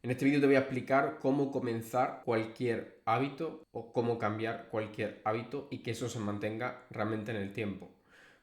En este vídeo te voy a explicar cómo comenzar cualquier hábito o cómo cambiar cualquier hábito y que eso se mantenga realmente en el tiempo.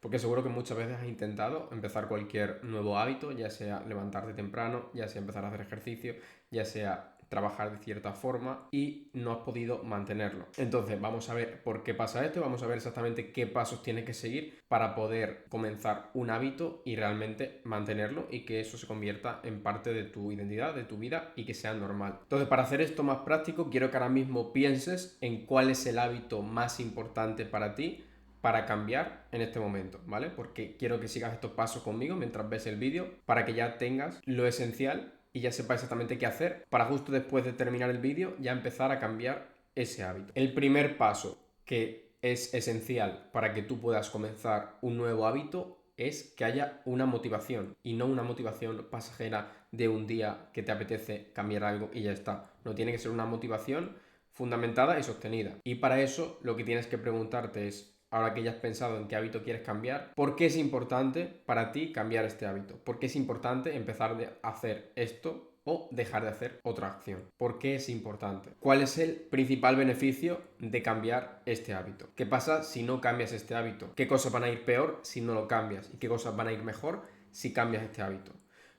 Porque seguro que muchas veces has intentado empezar cualquier nuevo hábito, ya sea levantarte temprano, ya sea empezar a hacer ejercicio, ya sea trabajar de cierta forma y no has podido mantenerlo. Entonces vamos a ver por qué pasa esto, vamos a ver exactamente qué pasos tienes que seguir para poder comenzar un hábito y realmente mantenerlo y que eso se convierta en parte de tu identidad, de tu vida y que sea normal. Entonces, para hacer esto más práctico, quiero que ahora mismo pienses en cuál es el hábito más importante para ti para cambiar en este momento, ¿vale? Porque quiero que sigas estos pasos conmigo mientras ves el vídeo para que ya tengas lo esencial y ya sepas exactamente qué hacer para justo después de terminar el vídeo ya empezar a cambiar ese hábito. El primer paso que es esencial para que tú puedas comenzar un nuevo hábito es que haya una motivación y no una motivación pasajera de un día que te apetece cambiar algo y ya está. No tiene que ser una motivación fundamentada y sostenida. Y para eso lo que tienes que preguntarte es, ahora que ya has pensado en qué hábito quieres cambiar, ¿por qué es importante para ti cambiar este hábito? ¿Por qué es importante empezar a hacer esto o dejar de hacer otra acción? ¿Por qué es importante? ¿Cuál es el principal beneficio de cambiar este hábito? ¿Qué pasa si no cambias este hábito? ¿Qué cosas van a ir peor si no lo cambias? ¿Y qué cosas van a ir mejor si cambias este hábito?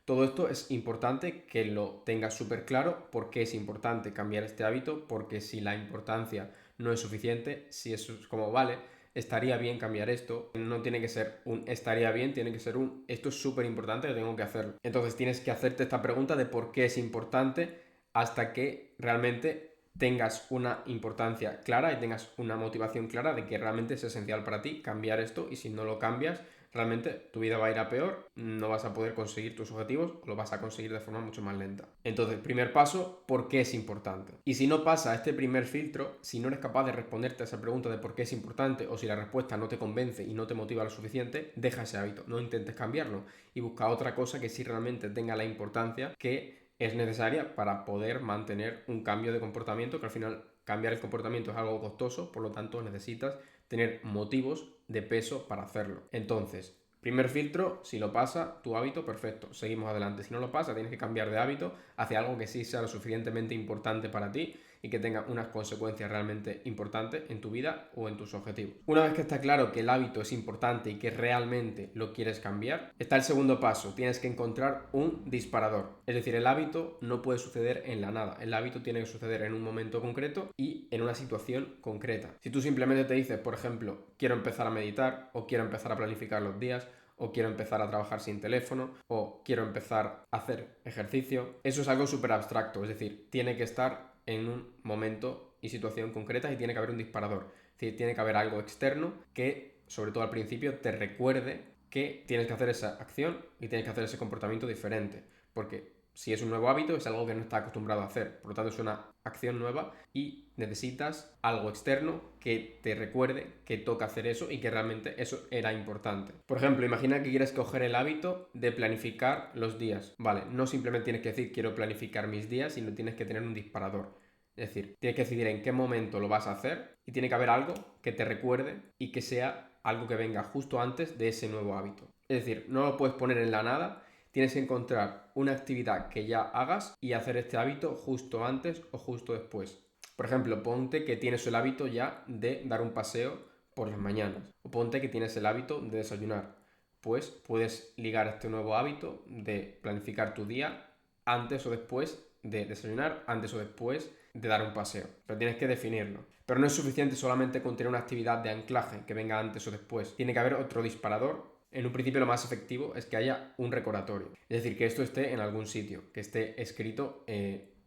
Todo esto es importante que lo tengas súper claro. ¿Por qué es importante cambiar este hábito? Porque si la importancia no es suficiente, si eso es como vale, estaría bien cambiar esto, no tiene que ser un estaría bien, tiene que ser un esto es súper importante, yo tengo que hacerlo. Entonces tienes que hacerte esta pregunta de por qué es importante hasta que realmente tengas una importancia clara y tengas una motivación clara de que realmente es esencial para ti cambiar esto, y si no lo cambias, realmente tu vida va a ir a peor, no vas a poder conseguir tus objetivos, lo vas a conseguir de forma mucho más lenta. Entonces, primer paso, ¿por qué es importante? Y si no pasa este primer filtro, si no eres capaz de responderte a esa pregunta de por qué es importante, o si la respuesta no te convence y no te motiva lo suficiente, deja ese hábito, no intentes cambiarlo y busca otra cosa que sí realmente tenga la importancia que es necesaria para poder mantener un cambio de comportamiento, que al final cambiar el comportamiento es algo costoso, por lo tanto necesitas tener motivos de peso para hacerlo. Entonces, primer filtro, si lo pasa, tu hábito, perfecto, seguimos adelante. Si no lo pasa, tienes que cambiar de hábito hacia algo que sí sea lo suficientemente importante para ti y que tenga unas consecuencias realmente importantes en tu vida o en tus objetivos. Una vez que está claro que el hábito es importante y que realmente lo quieres cambiar, está el segundo paso, tienes que encontrar un disparador. Es decir, el hábito no puede suceder en la nada, el hábito tiene que suceder en un momento concreto y en una situación concreta. Si tú simplemente te dices, por ejemplo, quiero empezar a meditar o quiero empezar a planificar los días, o quiero empezar a trabajar sin teléfono, o quiero empezar a hacer ejercicio, eso es algo súper abstracto, es decir, tiene que estar en un momento y situación concreta y tiene que haber un disparador. Es decir, tiene que haber algo externo que, sobre todo al principio, te recuerde que tienes que hacer esa acción y tienes que hacer ese comportamiento diferente. Porque si es un nuevo hábito, es algo que no estás acostumbrado a hacer. Por lo tanto, es una acción nueva y necesitas algo externo que te recuerde que toca hacer eso y que realmente eso era importante. Por ejemplo, imagina que quieres coger el hábito de planificar los días. Vale, no simplemente tienes que decir quiero planificar mis días, sino tienes que tener un disparador. Es decir, tienes que decidir en qué momento lo vas a hacer y tiene que haber algo que te recuerde y que sea algo que venga justo antes de ese nuevo hábito. Es decir, no lo puedes poner en la nada, tienes que encontrar una actividad que ya hagas y hacer este hábito justo antes o justo después. Por ejemplo, ponte que tienes el hábito ya de dar un paseo por las mañanas, o ponte que tienes el hábito de desayunar. Pues puedes ligar este nuevo hábito de planificar tu día antes o después de desayunar, antes o después de dar un paseo. Pero tienes que definirlo. Pero no es suficiente solamente con tener una actividad de anclaje que venga antes o después. Tiene que haber otro disparador. En un principio lo más efectivo es que haya un recordatorio. Es decir, que esto esté en algún sitio, que esté escrito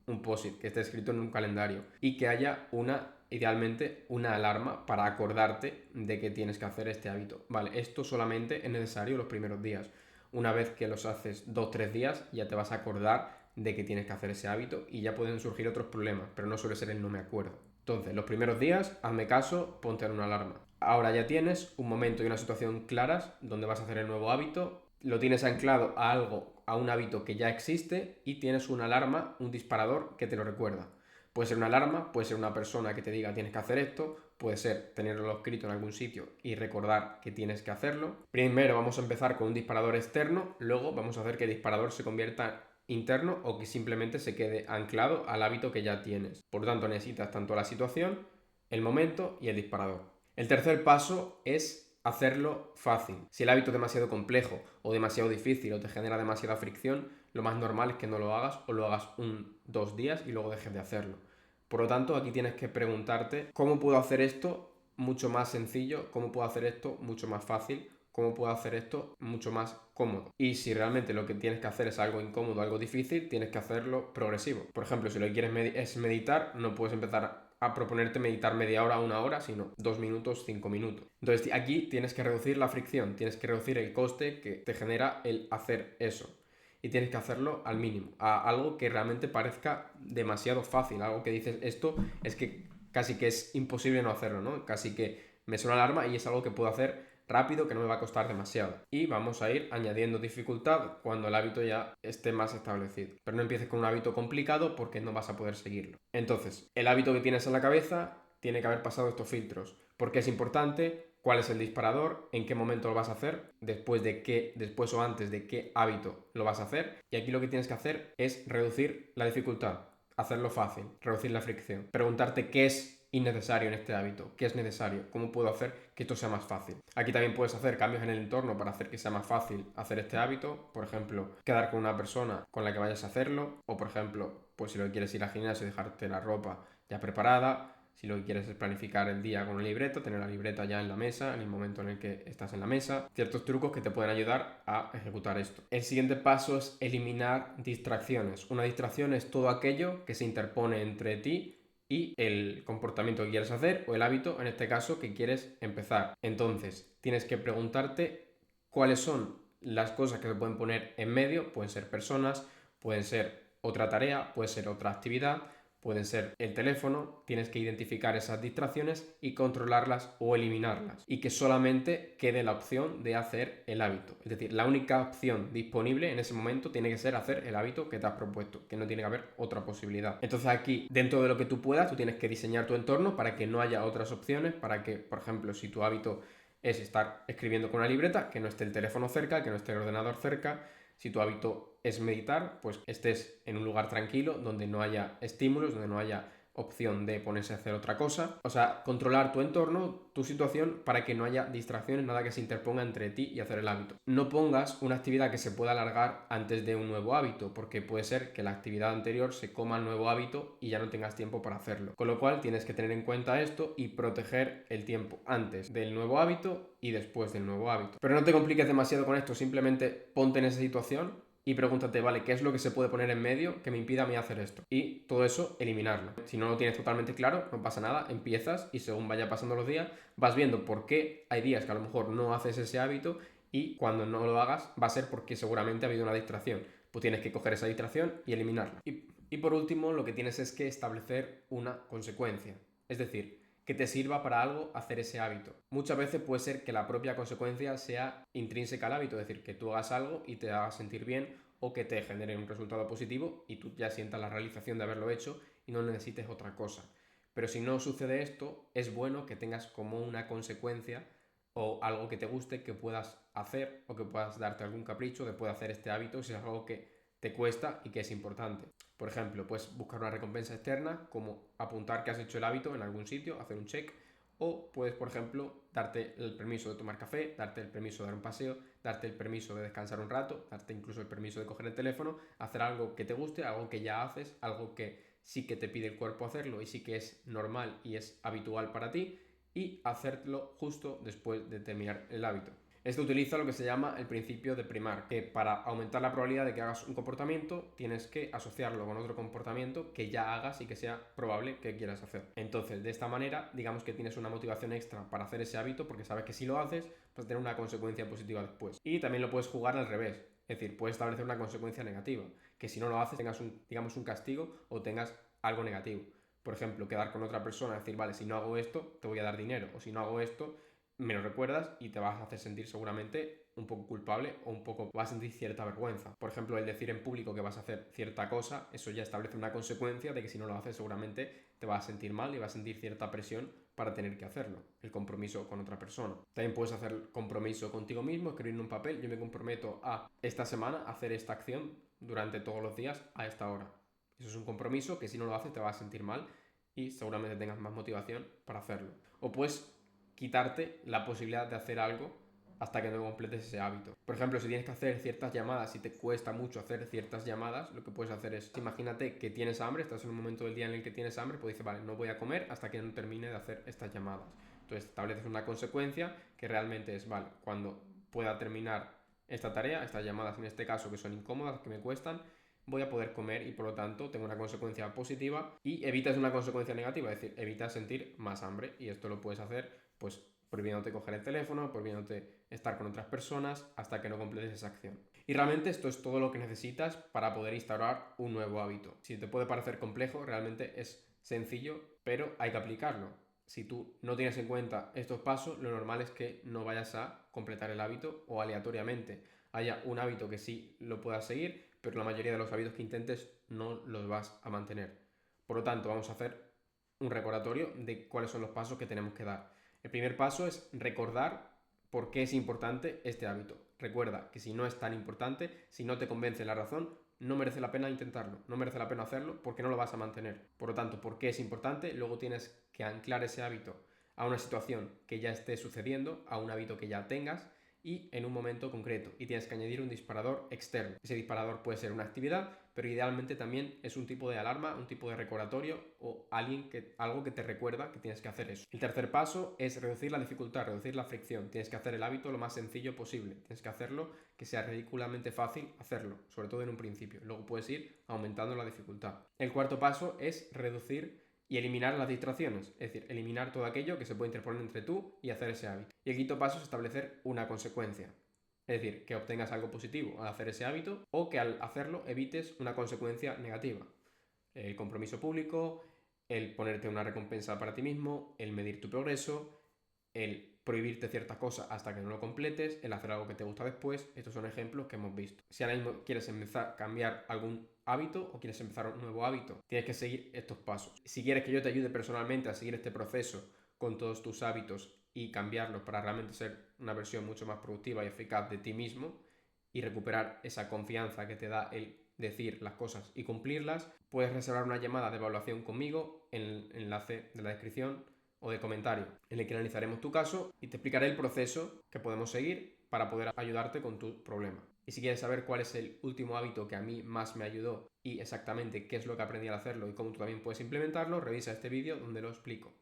un post-it, que esté escrito en un calendario y que haya idealmente una alarma para acordarte de que tienes que hacer este hábito. Vale, esto solamente es necesario los primeros días. Una vez que los haces 2-3 días, ya te vas a acordar de que tienes que hacer ese hábito y ya pueden surgir otros problemas, pero no suele ser el no me acuerdo. Entonces, los primeros días, hazme caso, ponte en una alarma. Ahora ya tienes un momento y una situación claras donde vas a hacer el nuevo hábito, lo tienes anclado a algo, a un hábito que ya existe y tienes una alarma, un disparador que te lo recuerda. Puede ser una alarma, puede ser una persona que te diga tienes que hacer esto, puede ser tenerlo escrito en algún sitio y recordar que tienes que hacerlo. Primero vamos a empezar con un disparador externo, luego vamos a hacer que el disparador se convierta interno o que simplemente se quede anclado al hábito que ya tienes. Por lo tanto, necesitas tanto la situación, el momento y el disparador. El tercer paso es hacerlo fácil. Si el hábito es demasiado complejo o demasiado difícil o te genera demasiada fricción, lo más normal es que no lo hagas o lo hagas 2 días y luego dejes de hacerlo. Por lo tanto, aquí tienes que preguntarte cómo puedo hacer esto mucho más sencillo, cómo puedo hacer esto mucho más fácil, cómo puedo hacer esto mucho más cómodo. Y si realmente lo que tienes que hacer es algo incómodo, algo difícil, tienes que hacerlo progresivo. Por ejemplo, si lo que quieres es meditar, no puedes empezar a proponerte meditar media hora, 1 hora, sino 2 minutos, 5 minutos. Entonces aquí tienes que reducir la fricción, tienes que reducir el coste que te genera el hacer eso. Y tienes que hacerlo al mínimo, a algo que realmente parezca demasiado fácil, algo que dices, esto es que casi que es imposible no hacerlo, ¿no? Casi que me suena la alarma y es algo que puedo hacer rápido, que no me va a costar demasiado. Y vamos a ir añadiendo dificultad cuando el hábito ya esté más establecido. Pero no empieces con un hábito complicado porque no vas a poder seguirlo. Entonces, el hábito que tienes en la cabeza tiene que haber pasado estos filtros. ¿Por qué es importante? ¿Cuál es el disparador? ¿En qué momento lo vas a hacer? Después o antes de qué hábito lo vas a hacer. Y aquí lo que tienes que hacer es reducir la dificultad, hacerlo fácil, reducir la fricción. Preguntarte qué es innecesario en este hábito, qué es necesario, cómo puedo hacer que esto sea más fácil. Aquí también puedes hacer cambios en el entorno para hacer que sea más fácil hacer este hábito, por ejemplo, quedar con una persona con la que vayas a hacerlo, o por ejemplo, pues si lo que quieres ir al gimnasio, dejarte la ropa ya preparada. Si lo que quieres es planificar el día con una libreta, tener la libreta ya en la mesa, en el momento en el que estás en la mesa. Ciertos trucos que te pueden ayudar a ejecutar esto. El siguiente paso es eliminar distracciones. Una distracción es todo aquello que se interpone entre ti y el comportamiento que quieres hacer o el hábito, en este caso, que quieres empezar. Entonces, tienes que preguntarte cuáles son las cosas que se pueden poner en medio. Pueden ser personas, pueden ser otra tarea, puede ser otra actividad, pueden ser el teléfono. Tienes que identificar esas distracciones y controlarlas o eliminarlas. Y que solamente quede la opción de hacer el hábito. Es decir, la única opción disponible en ese momento tiene que ser hacer el hábito que te has propuesto, que no tiene que haber otra posibilidad. Entonces aquí, dentro de lo que tú puedas, tú tienes que diseñar tu entorno para que no haya otras opciones, para que, por ejemplo, si tu hábito es estar escribiendo con una libreta, que no esté el teléfono cerca, que no esté el ordenador cerca. Si tu hábito es meditar, pues estés en un lugar tranquilo, donde no haya estímulos, donde no haya opción de ponerse a hacer otra cosa. O sea, controlar tu entorno, tu situación, para que no haya distracciones, nada que se interponga entre ti y hacer el hábito. No pongas una actividad que se pueda alargar antes de un nuevo hábito, porque puede ser que la actividad anterior se coma el nuevo hábito y ya no tengas tiempo para hacerlo. Con lo cual tienes que tener en cuenta esto y proteger el tiempo antes del nuevo hábito y después del nuevo hábito. Pero no te compliques demasiado con esto, simplemente ponte en esa situación y pregúntate, vale, ¿qué es lo que se puede poner en medio que me impida a mí hacer esto? Y todo eso, eliminarlo. Si no lo tienes totalmente claro, no pasa nada, empiezas y según vaya pasando los días, vas viendo por qué hay días que a lo mejor no haces ese hábito y cuando no lo hagas va a ser porque seguramente ha habido una distracción. Pues tienes que coger esa distracción y eliminarla. Y por último, lo que tienes es que establecer una consecuencia. Es decir, que te sirva para algo hacer ese hábito. Muchas veces puede ser que la propia consecuencia sea intrínseca al hábito, es decir, que tú hagas algo y te haga sentir bien o que te genere un resultado positivo y tú ya sientas la realización de haberlo hecho y no necesites otra cosa. Pero si no sucede esto, es bueno que tengas como una consecuencia o algo que te guste que puedas hacer o que puedas darte algún capricho de poder hacer este hábito si es algo que te cuesta y que es importante. Por ejemplo, puedes buscar una recompensa externa como apuntar que has hecho el hábito en algún sitio, hacer un check, o puedes, por ejemplo, darte el permiso de tomar café, darte el permiso de dar un paseo, darte el permiso de descansar un rato, darte incluso el permiso de coger el teléfono, hacer algo que te guste, algo que ya haces, algo que sí que te pide el cuerpo hacerlo y sí que es normal y es habitual para ti, y hacerlo justo después de terminar el hábito. Esto utiliza lo que se llama el principio de primar, que para aumentar la probabilidad de que hagas un comportamiento tienes que asociarlo con otro comportamiento que ya hagas y que sea probable que quieras hacer. Entonces, de esta manera, digamos que tienes una motivación extra para hacer ese hábito porque sabes que si lo haces, vas a tener una consecuencia positiva después. Y también lo puedes jugar al revés, es decir, puedes establecer una consecuencia negativa, que si no lo haces tengas un castigo o tengas algo negativo. Por ejemplo, quedar con otra persona, decir, vale, si no hago esto, te voy a dar dinero, o si no hago esto, me lo recuerdas y te vas a hacer sentir seguramente un poco culpable o un poco vas a sentir cierta vergüenza. Por ejemplo, el decir en público que vas a hacer cierta cosa, eso ya establece una consecuencia de que si no lo haces seguramente te vas a sentir mal y vas a sentir cierta presión para tener que hacerlo, el compromiso con otra persona. También puedes hacer compromiso contigo mismo, escribir en un papel, yo me comprometo a esta semana hacer esta acción durante todos los días a esta hora. Eso es un compromiso que si no lo haces te vas a sentir mal y seguramente tengas más motivación para hacerlo. O puedes quitarte la posibilidad de hacer algo hasta que no completes ese hábito. Por ejemplo, si tienes que hacer ciertas llamadas y te cuesta mucho hacer ciertas llamadas, lo que puedes hacer es, imagínate que tienes hambre, estás en un momento del día en el que tienes hambre, pues dices, vale, no voy a comer hasta que no termine de hacer estas llamadas. Entonces estableces una consecuencia que realmente es, vale, cuando pueda terminar esta tarea, estas llamadas en este caso que son incómodas, que me cuestan, voy a poder comer y por lo tanto tengo una consecuencia positiva y evitas una consecuencia negativa, es decir, evitas sentir más hambre y esto lo puedes hacer pues prohibiéndote coger el teléfono, prohibiéndote estar con otras personas hasta que no completes esa acción. Y realmente esto es todo lo que necesitas para poder instaurar un nuevo hábito. Si te puede parecer complejo, realmente es sencillo, pero hay que aplicarlo. Si tú no tienes en cuenta estos pasos, lo normal es que no vayas a completar el hábito o aleatoriamente haya un hábito que sí lo puedas seguir, pero la mayoría de los hábitos que intentes no los vas a mantener. Por lo tanto, vamos a hacer un recordatorio de cuáles son los pasos que tenemos que dar. El primer paso es recordar por qué es importante este hábito. Recuerda que si no es tan importante, si no te convence la razón, no merece la pena intentarlo, no merece la pena hacerlo porque no lo vas a mantener. Por lo tanto, ¿por qué es importante? Luego tienes que anclar ese hábito a una situación que ya esté sucediendo, a un hábito que ya tengas y en un momento concreto. Y tienes que añadir un disparador externo. Ese disparador puede ser una actividad, pero idealmente también es un tipo de alarma, un tipo de recordatorio o algo que te recuerda que tienes que hacer eso. El tercer paso es reducir la dificultad, reducir la fricción. Tienes que hacer el hábito lo más sencillo posible. Tienes que hacerlo que sea ridículamente fácil hacerlo, sobre todo en un principio. Luego puedes ir aumentando la dificultad. El cuarto paso es reducir y eliminar las distracciones, es decir, eliminar todo aquello que se puede interponer entre tú y hacer ese hábito. Y el quinto paso es establecer una consecuencia, es decir, que obtengas algo positivo al hacer ese hábito o que al hacerlo evites una consecuencia negativa. El compromiso público, el ponerte una recompensa para ti mismo, el medir tu progreso, el prohibirte ciertas cosas hasta que no lo completes, el hacer algo que te gusta después. Estos son ejemplos que hemos visto. Si ahora mismo quieres empezar a cambiar algún hábito o quieres empezar un nuevo hábito, tienes que seguir estos pasos. Si quieres que yo te ayude personalmente a seguir este proceso con todos tus hábitos y cambiarlos para realmente ser una versión mucho más productiva y eficaz de ti mismo y recuperar esa confianza que te da el decir las cosas y cumplirlas, puedes reservar una llamada de evaluación conmigo en el enlace de la descripción o de comentario, en el que analizaremos tu caso y te explicaré el proceso que podemos seguir para poder ayudarte con tu problema. Y si quieres saber cuál es el último hábito que a mí más me ayudó y exactamente qué es lo que aprendí al hacerlo y cómo tú también puedes implementarlo, revisa este vídeo donde lo explico.